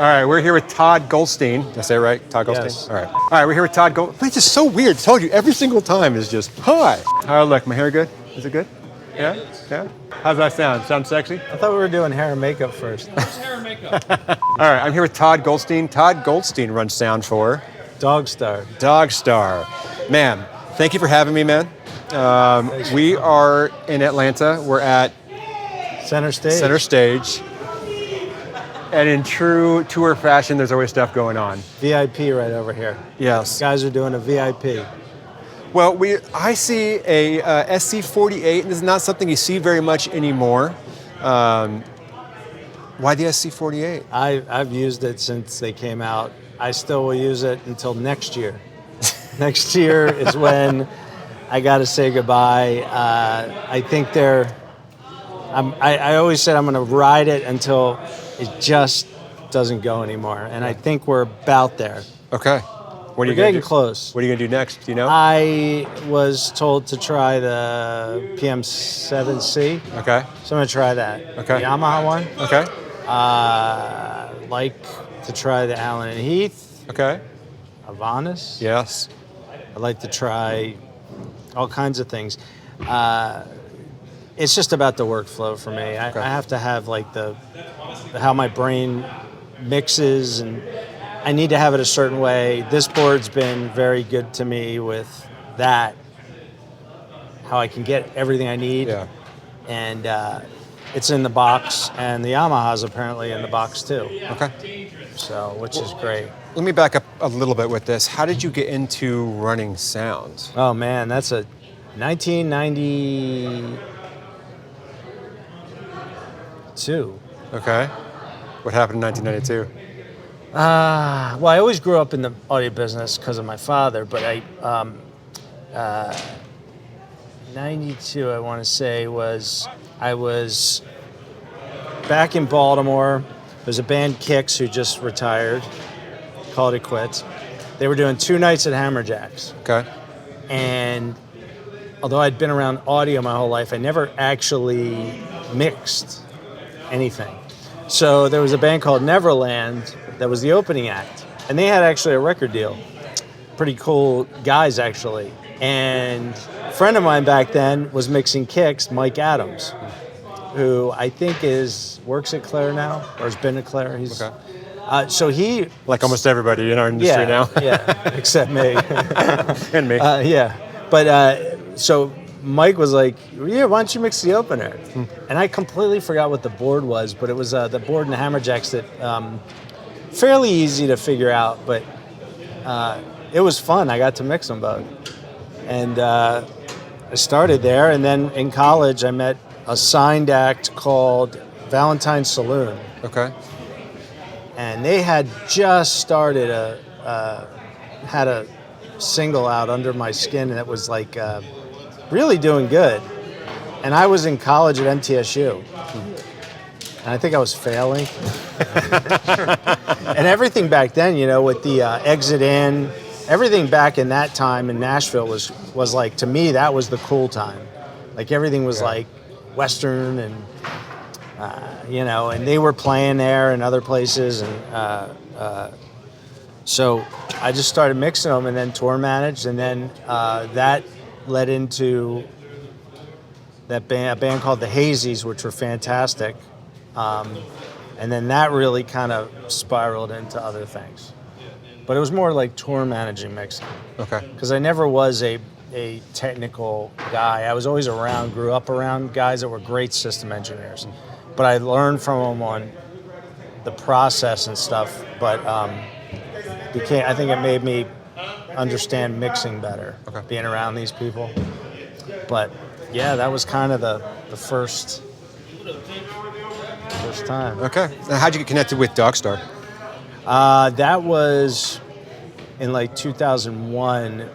right, we're here with Todd Goldstein. Did I say it right? Todd Goldstein? Yes. All right, we're here with Todd Goldstein. It's just so weird. I told you, every single time is just, hi. How look? My hair good? Is it good? Yeah? Yeah? How's that sound? Sound sexy? I thought we were doing hair and makeup first. Hair and makeup. All right, I'm here with Todd Goldstein. Todd Goldstein runs sound for Dogstar. Dogstar. Man, thank you for having me, man. We are in Atlanta. We're at Center stage. Center Stage. And in true tour fashion, there's always stuff going on. VIP right over here. Yes. Guys are doing a VIP. Well, I see a SC48, and this is not something you see very much anymore. Why the SC48? I've used it since they came out. I still will use it until next year. Next year is when I got to say goodbye. I think I always said I'm going to ride it until it just doesn't go anymore, and I think we're about there. Okay. What are you getting gonna do? close. What are you gonna do next? Do you know? I was told to try the PM7C. Okay. So I'm going to try that. Okay. The Yamaha one. Okay. Like to try the Allen and Heath. Okay. Avanis. Yes. I'd like to try all kinds of things. It's just about the workflow for me. I have to have like how my brain mixes, and I need to have it a certain way. This board's been very good to me with that, how I can get everything I need. Yeah. And it's in the box, and the Yamaha's apparently in the box too. Okay. So, which is great. Let me back up a little bit with this. How did you get into running sound? Oh man, that's a 1992. Okay. What happened in 1992? Well, I always grew up in the audio business because of my father, but 92, I want to say, I was back in Baltimore. There's a band, Kicks, who just retired, called it quits. They were doing 2 nights at Hammerjacks. Okay. And although I'd been around audio my whole life, I never actually mixed anything. So there was a band called Neverland that was the opening act. And they had actually a record deal. Pretty cool guys, actually. And a friend of mine back then was mixing Kicks, Mike Adams, who I think works at Claire now, or has been at Claire. He's Okay. So he... Like almost everybody in our industry now. Yeah, except me. And me. Yeah. But so Mike was like, yeah, why don't you mix the opener? And I completely forgot what the board was, but it was the board in the Hammerjacks that fairly easy to figure out, but it was fun. I got to mix them both. And I started there, and then in college I met a signed act called Valentine's Saloon. Okay. And they had just started had a single out, Under My Skin, that was like really doing good. And I was in college at MTSU. And I think I was failing. And everything back then, with the exit in, everything back in that time in Nashville was like, to me, that was the cool time. Like everything was like Western and, and they were playing there and other places. And so I just started mixing them and then tour managed. And then that led into a band called the Hazies, which were fantastic. And then that really kind of spiraled into other things. But it was more like tour managing mixing. Okay. Because I never was a technical guy. I was always grew up around guys that were great system engineers. But I learned from them on the process and stuff. But I think it made me understand mixing better, being around these people. But yeah, that was kind of the first time. Okay. Now, how'd you get connected with Dogstar? That was in like 2001.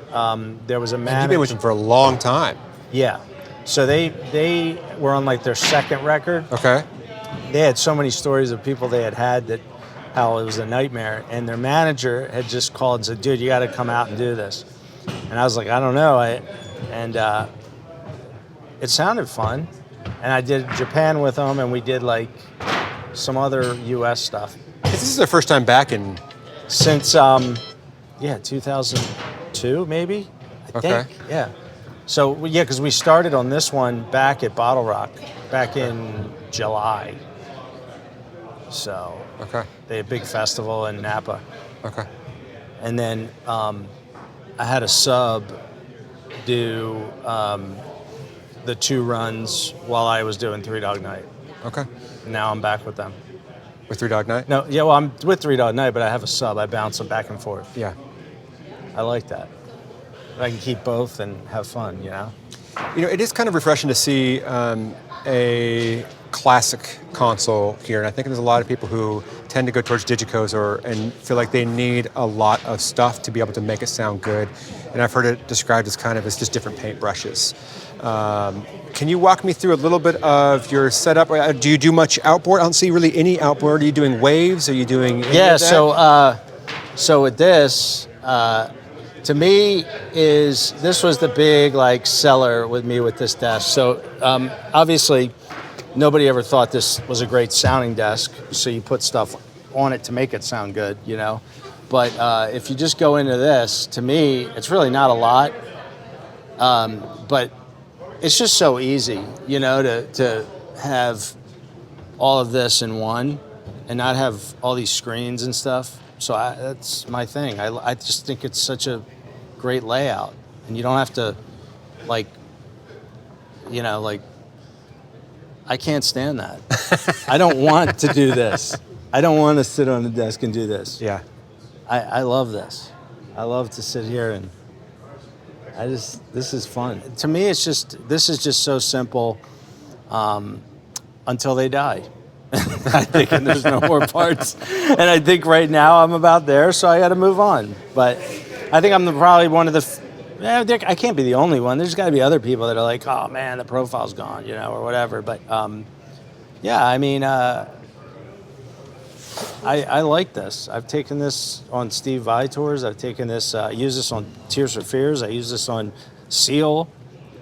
There was a manager. You've been with them for a long time. Yeah. So they were on like their second record. Okay. They had so many stories of people they had that how it was a nightmare. And their manager had just called and said, dude, you got to come out and do this. And I was like, I don't know. It sounded fun. And I did Japan with them, and we did like some other U.S. stuff. This is their first time back in. Since 2002 maybe. I think. Yeah. So yeah, because we started on this one back at Bottle Rock back in July. So they had a big festival in Napa. Okay. And then I had a sub do the 2 runs while I was doing Three Dog Night. Okay. Now I'm back with them. With Three Dog Night? No, yeah, well, I'm with Three Dog Night, but I have a sub. I bounce them back and forth. Yeah. I like that. I can keep both and have fun, you know? You know, it is kind of refreshing to see a classic console here, and I think there's a lot of people who tend to go towards Digicos and feel like they need a lot of stuff to be able to make it sound good. And I've heard it described as kind of as just different paintbrushes. Can you walk me through a little bit of your setup? Do you do much outboard? I don't see really any outboard. Are you doing waves? Are you doing any of that? So with this, to me, this was the big seller with me with this desk. So obviously, nobody ever thought this was a great sounding desk. So you put stuff on it to make it sound good, you know. But if you just go into this, to me, it's really not a lot. But it's just so easy, you know, to have all of this in one and not have all these screens and stuff. So that's my thing. I just think it's such a great layout, and you don't have to, I can't stand that. I don't want to do this. I don't want to sit on the desk and do this. Yeah. I love this. I love to sit here and this is fun. To me, this is just so simple until they die. I think, and there's no more parts. And I think right now I'm about there, so I got to move on. But I think I'm probably one of the. I can't be the only one. There's got to be other people that are like, oh man, the profile's gone, you know, or whatever. But yeah, I mean, I like this. I've taken this on Steve Vai tours. I've taken this. I use this on Tears for Fears. I use this on Seal.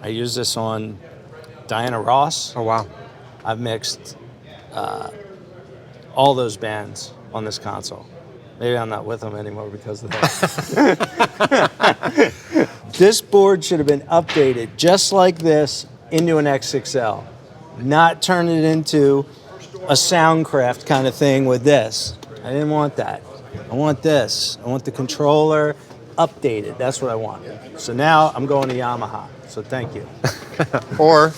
I use this on Diana Ross. Oh wow. I've mixed all those bands on this console. Maybe I'm not with them anymore because of that. This board should have been updated just like this into an X6L, not turn it into a Soundcraft kind of thing with this. I didn't want that. I want this. I want the controller updated. That's what I want. So now I'm going to Yamaha. So thank you. or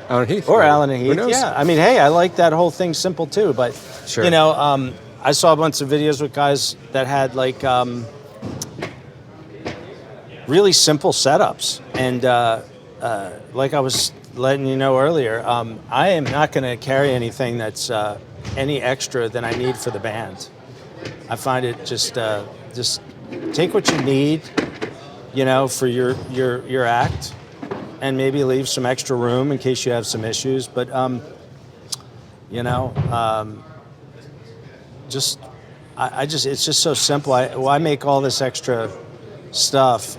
Alan Heath. Or Alan and Heath. Who knows? Yeah. I mean, hey, I like that whole thing simple too. But sure. You know, I saw a bunch of videos with guys that had really simple setups, and like I was letting you know earlier, I am not going to carry anything that's any extra than I need for the band. I find it just take what you need, you know, for your act, and maybe leave some extra room in case you have some issues. But you know, it's just so simple. I make all this extra stuff.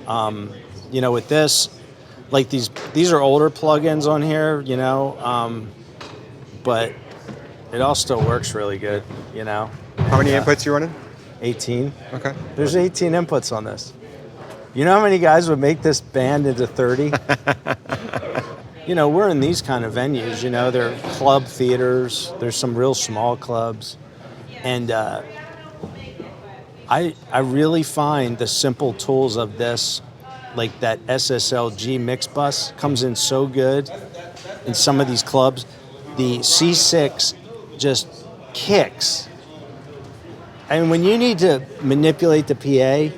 You know, with this, like these are older plugins on here, you know, but it all still works really good, you know. How many inputs you running? 18. Okay. There's 18 inputs on this. You know how many guys would make this band into 30? You know, we're in these kind of venues, you know, they're club theaters, there's some real small clubs, and I really find the simple tools of this, like that SSLG mix bus comes in so good in some of these clubs. The C6 just kicks. And when you need to manipulate the PA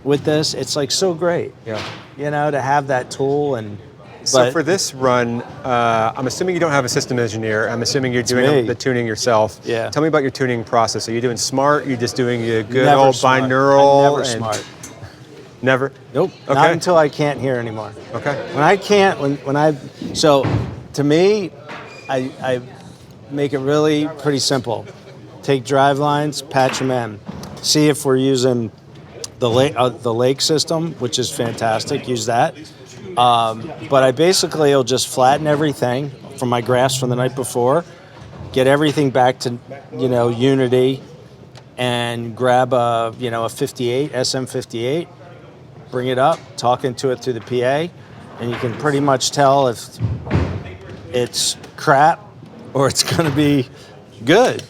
with this, it's like so great. Yeah. You know, to have that tool. And so for this run, I'm assuming you don't have a system engineer. I'm assuming you're doing the tuning yourself. Yeah. Tell me about your tuning process. Are you doing smart? Are you just doing a good Never old smart. binaural? I'm never smart. Never? Nope. Okay. Not until I can't hear anymore. Okay. When I can't, so to me, I make it really pretty simple. Take drive lines, patch them in. See if we're using the lake system, which is fantastic. Use that. But I basically will just flatten everything from my graphs from the night before, get everything back to, you know, unity, and grab a 58 SM58, bring it up, talk into it through the PA, and you can pretty much tell if it's crap or it's going to be good.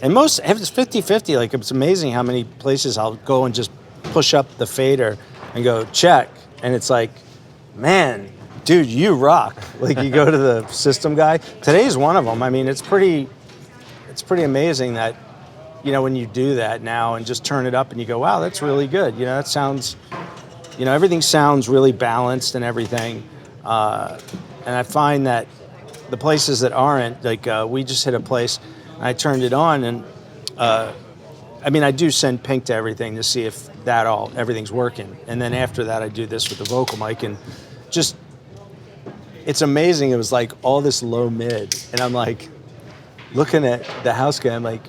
And most, if it's 50-50, like it's amazing how many places I'll go and just push up the fader and go check, and it's like, man, dude, you rock. Like you go to the system guy. Today's one of them. I mean, it's pretty amazing that, when you do that now and just turn it up and you go, wow, that's really good. That sounds, everything sounds really balanced and everything. And I find that the places that aren't, like we just hit a place, and I turned it on, and I do send pink to everything to see if everything's working. And then after that, I do this with the vocal mic, and just, it's amazing. It was like all this low mid, and I'm like looking at the house guy. I'm like,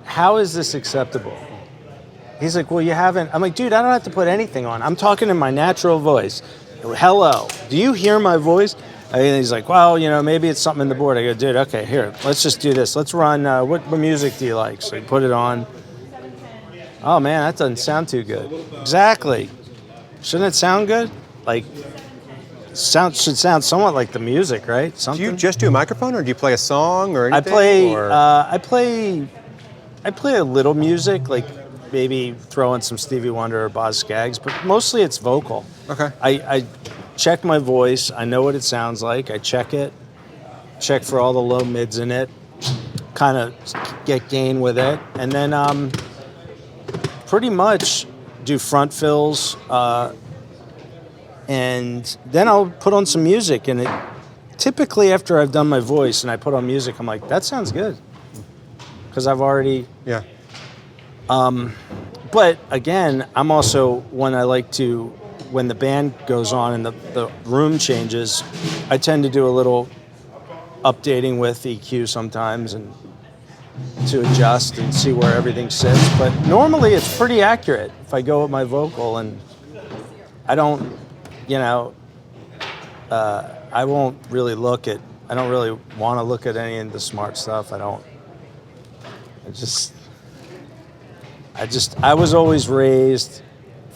how is this acceptable? He's like, well, you haven't. I'm like, dude, I don't have to put anything on. I'm talking in my natural voice. Hello, do you hear my voice? And he's like, well, maybe it's something in the board. I go, dude, okay, here, let's just do this. Let's run, what music do you like? So you put it on. Oh, man, that doesn't sound too good. Exactly. Shouldn't it sound good? Like, should sound somewhat like the music, right? Something. Do you just do a microphone, or do you play a song or anything? I play a little music, like maybe throw in some Stevie Wonder or Boz Scaggs, but mostly it's vocal. Okay. I check my voice. I know what it sounds like. I check it, check for all the low mids in it, kind of get gain with it, and then pretty much do front fills, and then I'll put on some music. And typically after I've done my voice and I put on music, I'm like, that sounds good, because I've already. Yeah. But again, I'm also one I like to, when the band goes on and the room changes, I tend to do a little updating with EQ sometimes, and to adjust and see where everything sits. But normally it's pretty accurate if I go with my vocal, and I don't, I won't really I don't really want to look at any of the smart stuff. I was always raised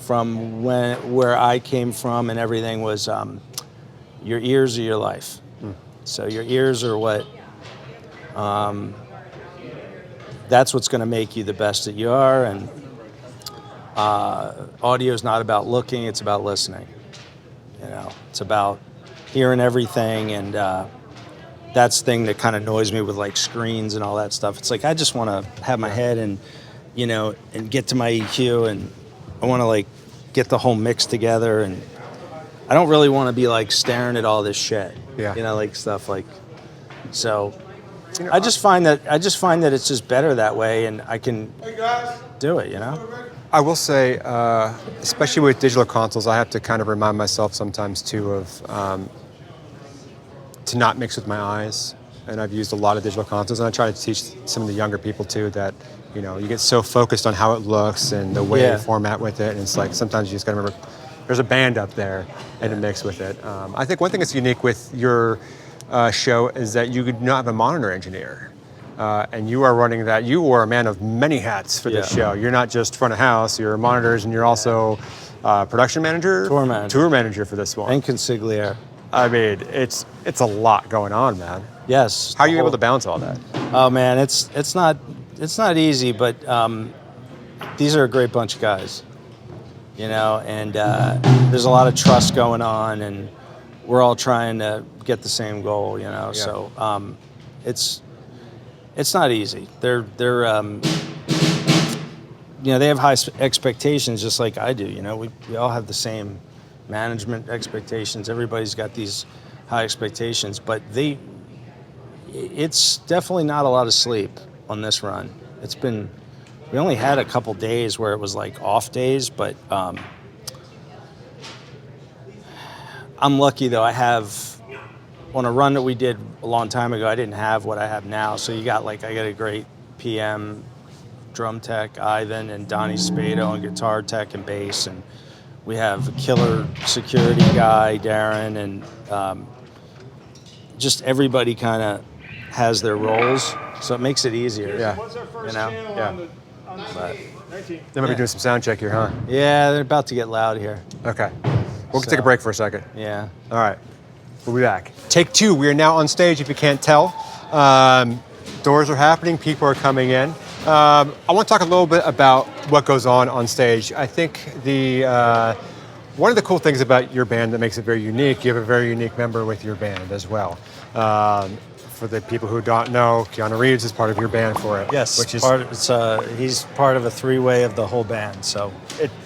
from where I came from, and everything was your ears are your life. So your ears are what, that's what's going to make you the best that you are. And audio is not about looking, it's about listening. It's about hearing everything, and that's the thing that kind of annoys me with like screens and all that stuff. It's like, I just want to have my head and get to my EQ, and I want to like get the whole mix together, and I don't really want to be like staring at all this shit. Yeah. Like stuff like, so I just find that it's just better that way, and I can do it, I will say, especially with digital consoles, I have to kind of remind myself sometimes too of to not mix with my eyes. And I've used a lot of digital consoles, and I try to teach some of the younger people too that, you get so focused on how it looks and the way you format with it, and it's like sometimes you just gotta remember there's a band up there and to mix with it. I think one thing that's unique with your show is that you do not have a monitor engineer. And you are running that. You are a man of many hats for this show. You're not just front of house, you're monitors, and you're also production manager? Tour manager for this one. And consigliere. I mean, it's a lot going on, man. Yes. How are you able to balance all that? Oh man, it's not easy, but these are a great bunch of guys, and there's a lot of trust going on, and we're all trying to get the same goal, so it's not easy. They're they have high expectations just like I do, we all have the same management expectations. Everybody's got these high expectations, but it's definitely not a lot of sleep on this run. We only had a couple days where it was like off days, but I'm lucky though. I have, on a run that we did a long time ago, I didn't have what I have now. So I got a great PM, drum tech, Ivan, and Donnie Spado on guitar tech and bass, and we have a killer security guy, Darren, and just everybody kind of has their roles. So it makes it easier. Yeah. You know? Yeah. But, They might be doing some sound check here, huh? yeah, they're about to get loud here. Okay. We'll So- take a break for a second. Yeah. All right. We'll be back. Take two. We are now on stage, if you can't tell. Doors are happening. People are coming in. I want to talk a little bit about what goes on stage. I think one of the cool things about your band that makes it very unique, you have a very unique member with your band as well. For the people who don't know, Keanu Reeves is part of your band for it. Yes, which is he's part of a three-way of the whole band. So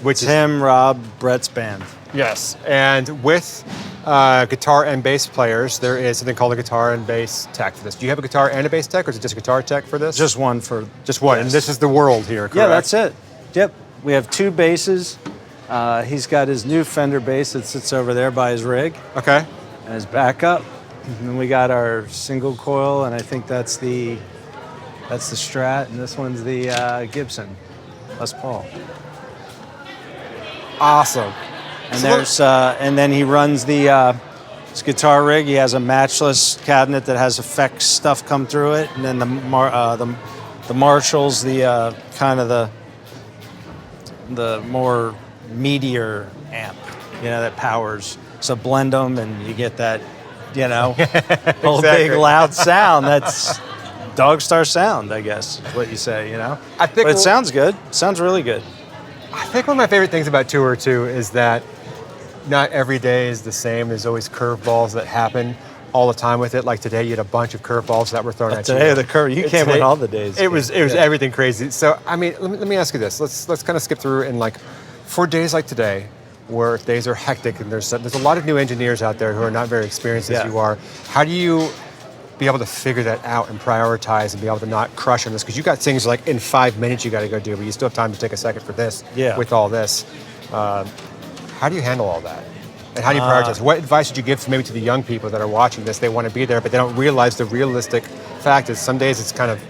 which it's is him, Rob, Brett's band. yes, and with guitar and bass players, there is something called a guitar and bass tech for this. Do you have a guitar and a bass tech, or is it just a guitar tech for this? Just one for Just one, yes. and this is the world here, correct? Yeah, that's it. Yep, we have two basses. He's got his new Fender bass that sits over there by his rig Okay. and his backup. And then we got our single coil, and I think that's the Strat, and this one's the Gibson Les Paul. Awesome. And So and then he runs his guitar rig. He has a matchless cabinet that has effects stuff come through it, and then the Marshalls, the kind of the more meatier amp, that powers. So blend them, and you get that, whole big loud sound. That's Dogstar sound, I guess, is what you say. I think but it sounds good. It sounds really good. I think one of my favorite things about Tour 2 is that not every day is the same. There's always curveballs that happen all the time with it. Like today, you had a bunch of curveballs that were thrown at you. Today, the curve. You came in all the days. It was everything crazy. So I mean, let me ask you this. Let's kind of skip through and for days like today, where days are hectic and there's a lot of new engineers out there who are not very experienced as you are. How do you be able to figure that out and prioritize and be able to not crush on this? Because you got things like in 5 minutes you got to go do, but you still have time to take a second for this. Yeah. With all this, how do you handle all that? And how do you prioritize? What advice would you give maybe to the young people that are watching this? They want to be there, but they don't realize the realistic fact is some days it's kind of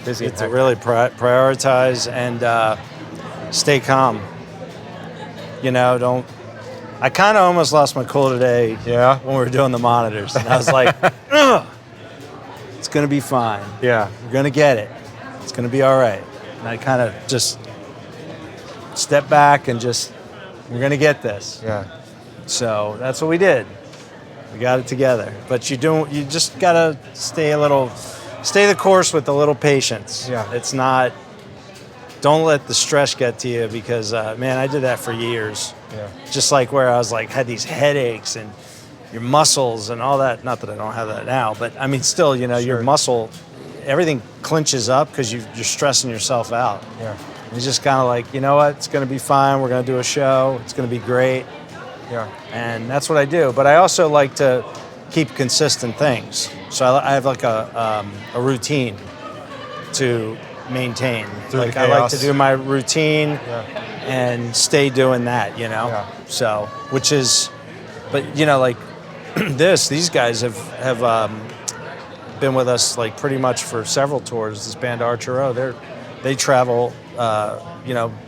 busy. It's to really prioritize and stay calm. Don't. I kind of almost lost my cool today. Yeah. When we were doing the monitors, and I was like, ugh, it's gonna be fine. Yeah. We're gonna get it. It's gonna be all right. And I kind of just step back and we're gonna get this. Yeah. So that's what we did. We got it together. But you just gotta stay the course with a little patience. Yeah. It's not. Don't let the stress get to you because, man, I did that for years. Yeah. Just like where I was had these headaches and your muscles and all that. Not that I don't have that now, but I mean, still, your muscle, everything clinches up because you're stressing yourself out. Yeah. It's just kind of like, you know what? It's going to be fine. We're going to do a show. It's going to be great. Yeah. And that's what I do. But I also like to keep consistent things. So I have a routine to maintain. Through the I like chaos. to do my routine and stay doing that, Yeah. So, which is, but these guys have been with us pretty much for several tours. This band Archero, they travel,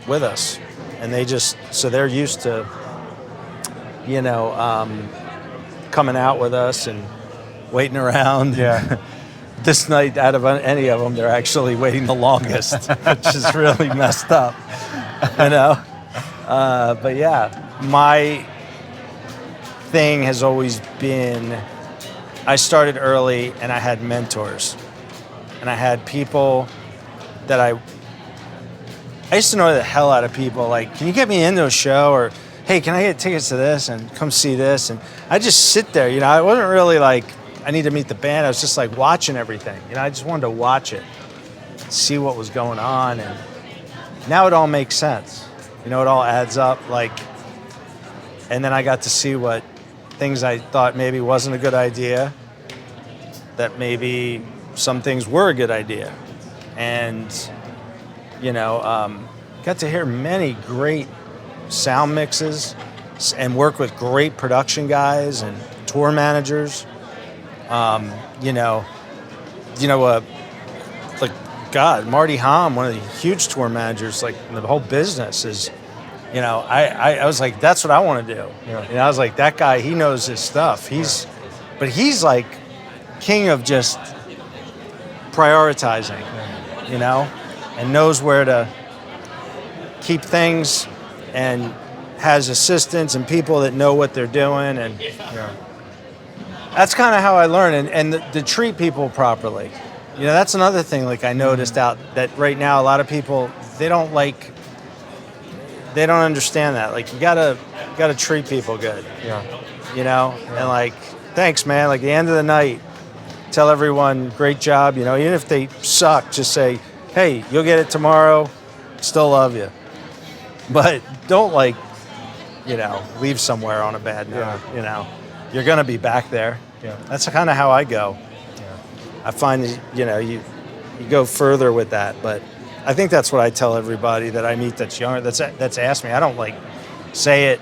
with us, and they're used to, coming out with us and waiting around. Yeah. This night, out of any of them, they're actually waiting the longest, which is really messed up, But yeah, my thing has always been, I started early and I had mentors. And I had people that I used to know the hell out of people, can you get me into a show? Or, hey, can I get tickets to this and come see this? And I just sit there, I wasn't really I need to meet the band. I was just watching everything. I just wanted to watch it, see what was going on. And now it all makes sense. It all adds up. And then I got to see what things I thought maybe wasn't a good idea, that maybe some things were a good idea. And, got to hear many great sound mixes and work with great production guys and tour managers. Marty Hom, one of the huge tour managers, in the whole business is, I was like, that's what I want to do. Yeah. I was like, that guy, he knows his stuff. But he's king of just prioritizing, you know, and knows where to keep things, and has assistants and people that know what they're doing, and that's kind of how I learn, and to treat people properly. You know, that's another thing. Like I noticed out that right now, a lot of people they don't understand that. Like you gotta treat people good. Yeah. You know, and like thanks, man. Like the end of the night, tell everyone great job. You know, even if they suck, just say, hey, you'll get it tomorrow. Still love you, but don't leave somewhere on a bad note. Yeah. You know, you're gonna be back there. Yeah. That's kind of how I go. I find that, you go further with that, but I think that's what I tell everybody that I meet that's younger, that's asked me. I don't say it,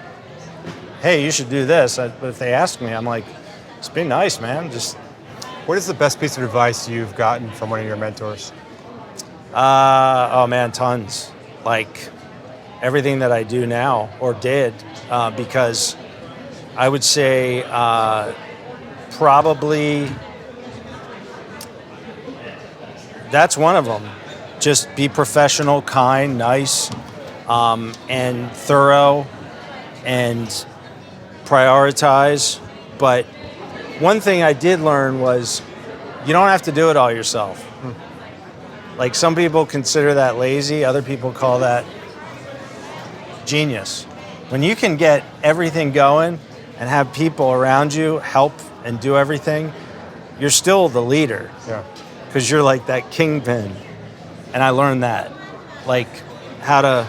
hey, you should do this. But if they ask me, I'm like, just be nice, man. Just. What is the best piece of advice you've gotten from one of your mentors? Oh man, tons. Like everything that I do now or did, because I would say probably. That's one of them. Just be professional, kind, nice, and thorough, and prioritize. But one thing I did learn was you don't have to do it all yourself. Like some people consider that lazy, other people call that genius. When you can get everything going and have people around you help and do everything, you're still the leader. Yeah. Because you're like that kingpin. And I learned that. Like how to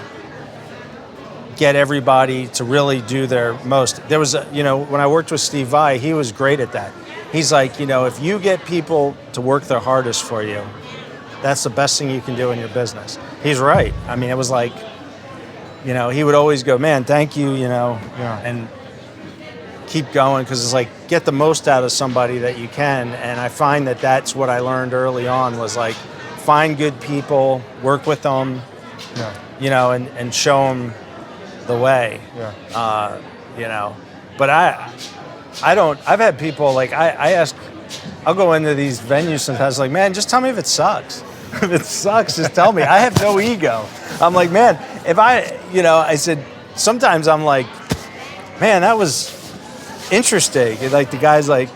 get everybody to really do their most. There was, when I worked with Steve Vai, he was great at that. He's like, if you get people to work their hardest for you, that's the best thing you can do in your business. He's right. I mean, it was like, he would always go, man, thank you, and keep going, because it's like get the most out of somebody that you can. And I find that that's what I learned early on was like find good people, work with them, and show them the way. But I've had people like I'll go into these venues sometimes like, man, just tell me if it sucks. If it sucks, just tell me. I have no ego. I'm like, man, if I said sometimes I'm like, man, that was interesting. And like the guy's like,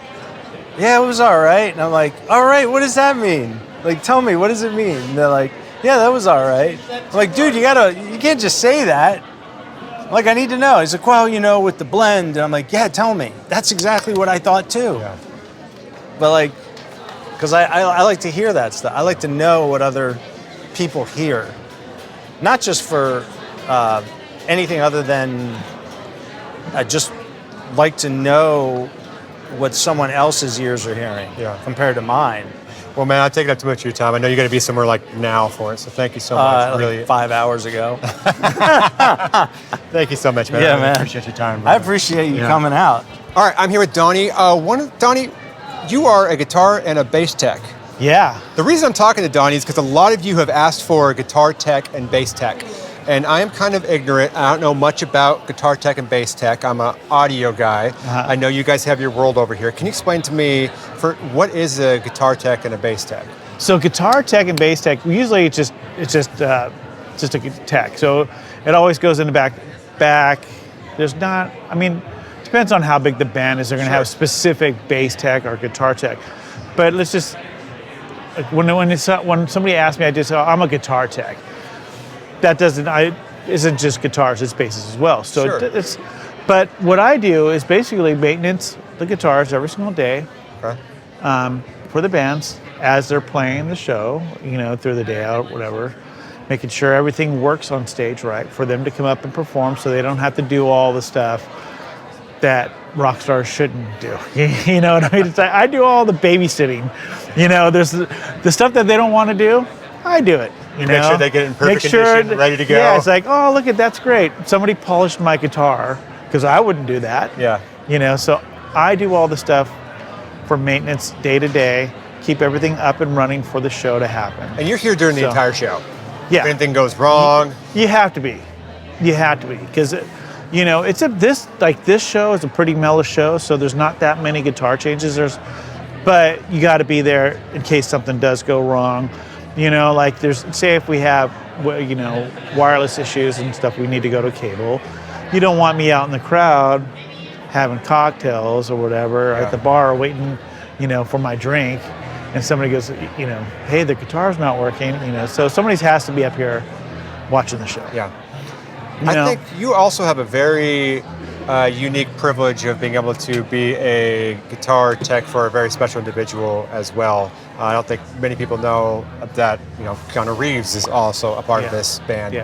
yeah, it was all right. And I'm like, all right, what does that mean? Like, tell me, what does it mean? And they're like, yeah, that was all right. I'm like, dude, you can't just say that. I'm like, I need to know. He's like, well, with the blend. And I'm like, yeah, tell me. That's exactly what I thought too. Yeah. But like, because I like to hear that stuff. I like to know what other people hear. Not just for anything other than I just like to know what someone else's ears are hearing compared to mine. Well, man, I've taken up too much of your time. I know you got to be somewhere like now for it, so thank you so much. Like 5 hours ago. Thank you so much, man. Yeah, I really man. appreciate your time. I appreciate you coming out. All right, I'm here with Donnie. Donnie, you are a guitar and a bass tech. Yeah. The reason I'm talking to Donnie is because a lot of you have asked for a guitar tech and bass tech. And I am kind of ignorant. I don't know much about guitar tech and bass tech. I'm an audio guy. Uh-huh. I know you guys have your world over here. Can you explain to me what is a guitar tech and a bass tech? So guitar tech and bass tech, usually it's just a tech. So it always goes in the back. There's not, depends on how big the band is. They're going to have specific bass tech or guitar tech. But let's just, when somebody asks me, I just say, I'm a guitar tech. That isn't just guitars, it's basses as well. So but what I do is basically maintenance the guitars every single day for the bands as they're playing the show, through the day out, whatever, making sure everything works on stage right for them to come up and perform so they don't have to do all the stuff that rock stars shouldn't do. You know what I mean? It's like, I do all the babysitting. There's the stuff that they don't want to do, I do it. Make sure they get it in perfect condition, ready to go. Yeah, it's like, oh, look that's great. Somebody polished my guitar, because I wouldn't do that. Yeah. So I do all the stuff for maintenance day to day, keep everything up and running for the show to happen. And you're here during the entire show. Yeah. If anything goes wrong. You have to be. You have to be, because this show is a pretty mellow show, so there's not that many guitar changes. but you got to be there in case something does go wrong. You know, like say if we have, you know, wireless issues and stuff, we need to go to cable. You don't want me out in the crowd having cocktails or whatever at the bar waiting, you know, for my drink, and somebody goes, you know, hey, the guitar's not working, you know, so somebody has to be up here watching the show. Yeah. You know? I think you also have a very unique privilege of being able to be a guitar tech for a very special individual as well. I don't think many people know that, you know, Keanu Reeves is also a part of this band,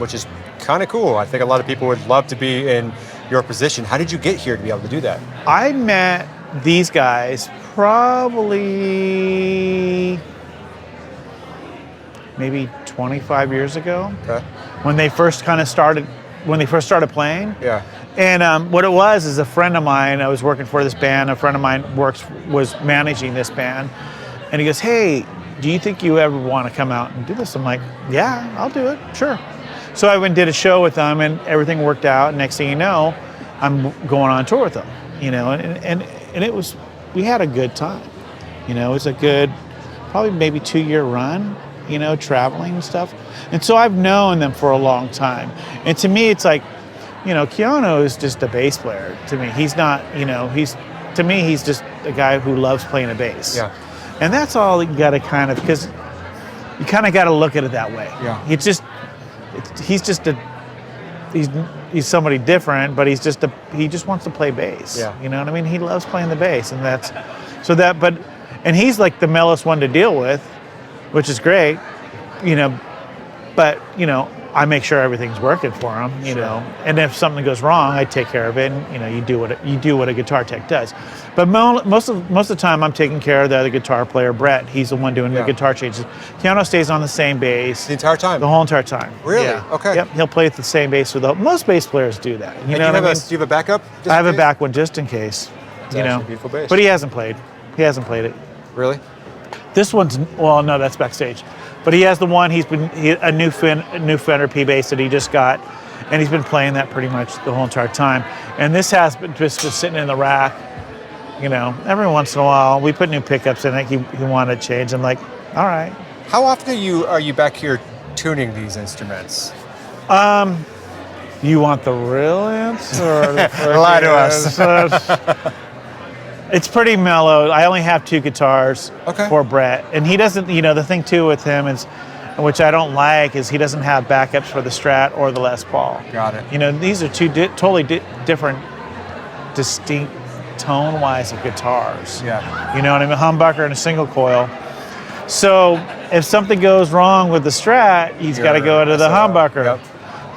which is kind of cool. I think a lot of people would love to be in your position. How did you get here to be able to do that? I met these guys probably maybe 25 years ago, when they first started playing. Yeah. And what it was is a friend of mine, I was working for this band, a friend of mine was managing this band, and he goes, hey, do you think you ever want to come out and do this? I'm like, yeah, I'll do it, sure. So I went and did a show with them, and everything worked out. Next thing you know, I'm going on tour with them, you know, and it was, we had a good time. You know, it was a good, probably maybe 2-year run, you know, traveling and stuff. And so I've known them for a long time. And to me, it's like, you know, Keanu is just a bass player to me. He's not, you know, to me, he's just a guy who loves playing a bass. Yeah. And that's all you got to kind of, because you kind of got to look at it that way. Yeah. He's somebody different, but he just wants to play bass. Yeah. You know what I mean? He loves playing the bass, and and he's like the mellowest one to deal with, which is great, you know, but, you know, I make sure everything's working for him, you know, and if something goes wrong, I take care of it, and, you know, you do what a guitar tech does. But most of the time, I'm taking care of the other guitar player, Brett. He's the one doing the guitar changes. Keanu stays on the same bass The entire time? the whole entire time. Really? Yeah. Okay. Yep. He'll play with the same bass most bass players do that. You know what I mean? Do you have a backup? I have a back one just in case. It's you know, actually a beautiful bass. but he hasn't played. He hasn't played it. Really? This one's, well, no, that's backstage. But he has the one. A new Fender P bass that he just got, and he's been playing that pretty much the whole entire time. And this has been just sitting in the rack. You know, every once in a while we put new pickups in it. He wanted to change. I'm like, all right. How often are you back here tuning these instruments? You want the real answer? Or Lie to us. It's pretty mellow. I only have 2 guitars Okay. for Brett. And he doesn't, you know, the thing too with him is, which I don't like, is he doesn't have backups for the Strat or the Les Paul. Got it. You know, these are 2 totally different, distinct tone-wise of guitars. Yeah. You know what I mean? Humbucker and a single coil. So if something goes wrong with the Strat, he's got to go to the humbucker. Yep.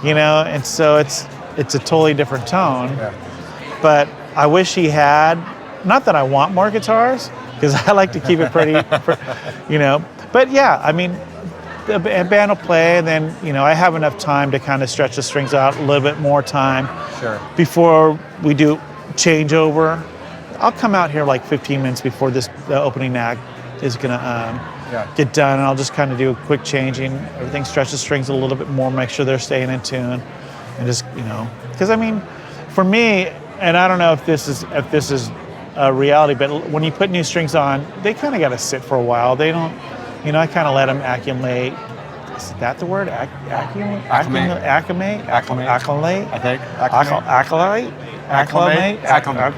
You know, and so it's a totally different tone. Yeah. But I wish he had, not that I want more guitars, because I like to keep it pretty, you know. But yeah, I mean, the band will play, and then, you know, I have enough time to kind of stretch the strings out a little bit more time before we do changeover. I'll come out here like 15 minutes before the opening act is gonna get done, and I'll just kind of do a quick changing. Everything, stretch the strings a little bit more, make sure they're staying in tune, and just, you know, because I mean, for me, and I don't know if this is a reality, but when you put new strings on, they kind of got to sit for a while. They don't, you know, I kind of let them accumulate. Is that the word? Acclimate? Acclimate? Acclimate? I think. Acclimate?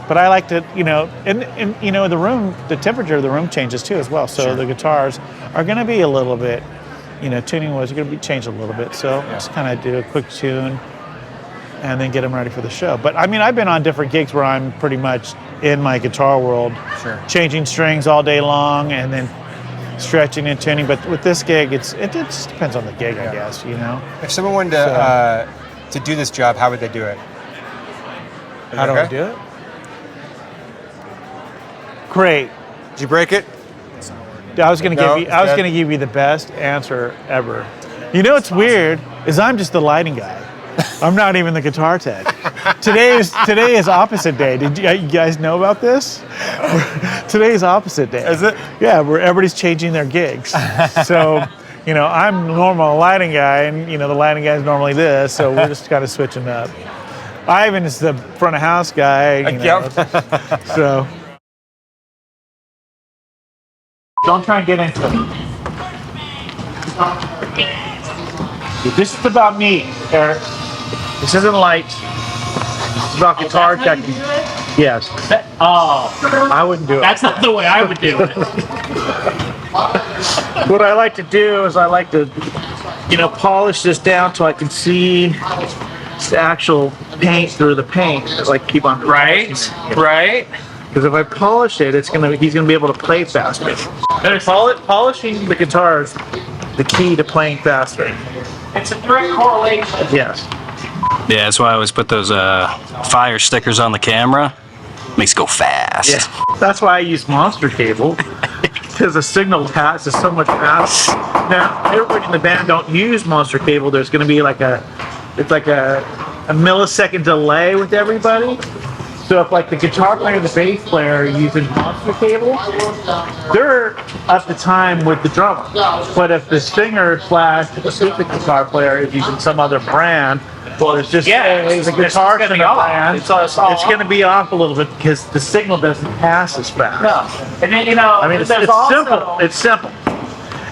But I like to, you know, and you know, the temperature of the room changes too as well. So the guitars are going to be a little bit, you know, tuning wise, are going to be changed a little bit. So just kind of do a quick tune and then get them ready for the show. But I mean, I've been on different gigs where I'm pretty much in my guitar world, changing strings all day long and then stretching and tuning. But with this gig, it just depends on the gig, I guess, you know. If someone wanted to do this job, how would they do it? How do I do it? Great. Did you break it? I was going to give you the best answer ever. You know what's weird is I'm just the lighting guy. I'm not even the guitar tech. Today is opposite day. Did you guys know about this? Today is opposite day. Is it? Yeah, where everybody's changing their gigs. So, you know, I'm normal lighting guy, and, you know, the lighting guy is normally this. So we're just kind of switching up. Ivan is the front of house guy. You know, so. Don't try and get into it. This is about me, Eric. This isn't lights. It's about guitar technique. Yes. I wouldn't do it. That's not the way I would do it. What I like to do is I like to, polish this down so I can see the actual paint through the paint. Like keep on Right. Because if I polish it, he's gonna be able to play faster. Polishing the guitar is the key to playing faster. It's a direct correlation. Yes. Yeah, that's why I always put those fire stickers on the camera. Makes it go fast. Yeah. That's why I use monster cable. Because the signal passes so much faster. Now, everybody in the band don't use monster cable. There's going to be like a millisecond delay with everybody. So if like the guitar player and the bass player are using monster cable, they're up to time with the drummer. But if the singer / acoustic guitar player is using some other brand, well, it's just the guitar gonna be center off. brand, It's going to be off a little bit because the signal doesn't pass as fast. No. And then, I mean, it's there's simple. It's simple.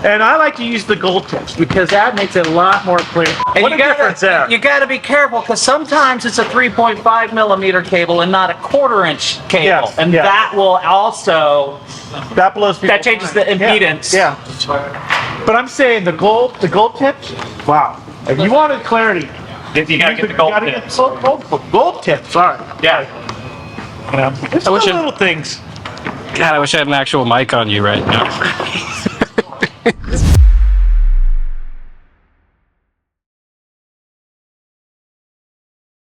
And I like to use the gold tips because that makes it a lot more clear. And What a difference there. You got to be careful because sometimes it's a 3.5 millimeter cable and not a 1/4 inch cable, Yes, and yeah. that will also That blows people. that changes the impedance. Yeah. But I'm saying the gold tips. Wow. If you wanted clarity, You got to get the gold gotta tips. get gold tips. Sorry. Yeah. It's I wish the it- little things. God, I wish I had an actual mic on you right now.